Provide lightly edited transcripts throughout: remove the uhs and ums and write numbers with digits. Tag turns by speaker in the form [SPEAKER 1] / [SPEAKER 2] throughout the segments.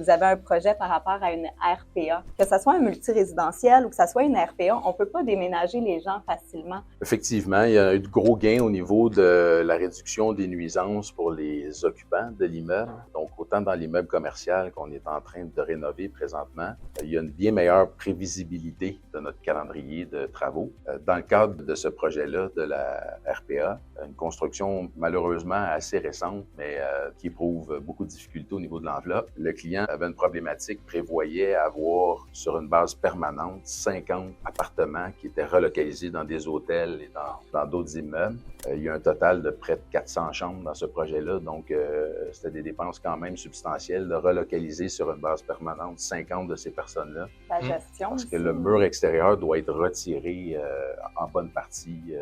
[SPEAKER 1] Vous avez un projet par rapport à une RPA. Que ce soit un multirésidentiel ou que ce soit une RPA, on ne peut pas déménager les gens facilement.
[SPEAKER 2] Effectivement, il y a eu de gros gains au niveau de la réduction des nuisances pour les occupants de l'immeuble. Donc, autant dans l'immeuble commercial qu'on est en train de rénover présentement, il y a une bien meilleure prévisibilité de notre calendrier de travaux. Dans le cadre de ce projet-là, de la RPA, une construction malheureusement assez récente, mais qui éprouve beaucoup de difficultés au niveau de l'enveloppe, le client avait une problématique, prévoyait avoir sur une base permanente 50 appartements qui étaient relocalisés dans des hôtels et dans d'autres immeubles. Il y a un total de près de 400 chambres dans ce projet-là, donc c'était des dépenses quand même substantielles de relocaliser sur une base permanente 50 de ces personnes-là.
[SPEAKER 1] La gestion
[SPEAKER 2] Parce
[SPEAKER 1] aussi.
[SPEAKER 2] que le mur extérieur doit être retiré en bonne partie.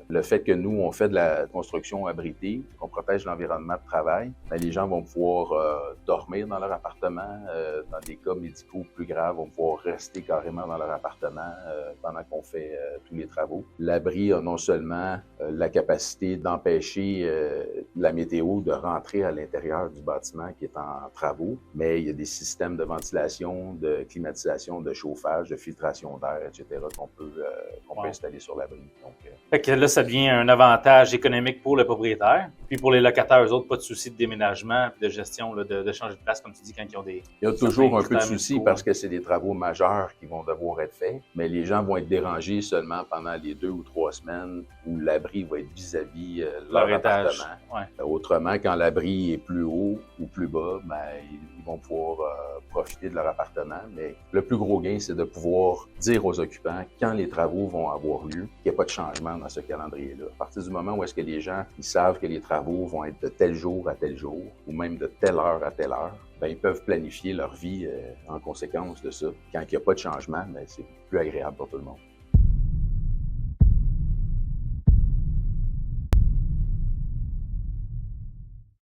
[SPEAKER 2] Le fait que nous, on fait de la construction abritée, qu'on protège l'environnement de travail, bien, les gens vont pouvoir dormir dans leur appartement. Dans des cas médicaux plus graves, vont pouvoir rester carrément dans leur appartement pendant qu'on fait tous les travaux. L'abri a non seulement la capacité d'empêcher la météo de rentrer à l'intérieur du bâtiment qui est en travaux, mais il y a des systèmes de ventilation, de climatisation, de chauffage, de filtration d'air, etc. qu'on peut installer sur l'abri. Donc,
[SPEAKER 3] fait que là, ça devient un avantage économique pour le propriétaire. Puis pour les locataires, eux autres, pas de souci de déménagement et de gestion, là, de changer de place, comme tu dis, quand ils ont des...
[SPEAKER 2] Il y a toujours un peu de souci parce que c'est des travaux majeurs qui vont devoir être faits, mais les gens vont être dérangés seulement pendant les 2 ou 3 semaines où l'abri va être vis-à-vis leur
[SPEAKER 3] étage.
[SPEAKER 2] appartement.
[SPEAKER 3] Ouais.
[SPEAKER 2] Autrement, quand l'abri est plus haut ou plus bas, ben, ils vont pouvoir profiter de leur appartement. Mais le plus gros gain, c'est de pouvoir dire aux occupants quand les travaux vont avoir lieu, qu'il n'y a pas de changement dans ce calendrier-là. À partir du moment où est-ce que les gens ils savent que les travaux vont être de tel jour à tel jour, ou même de telle heure à telle heure, ben, ils peuvent planifier leur vie en conséquence de ça. Quand il n'y a pas de changement, ben, c'est plus agréable pour tout le monde.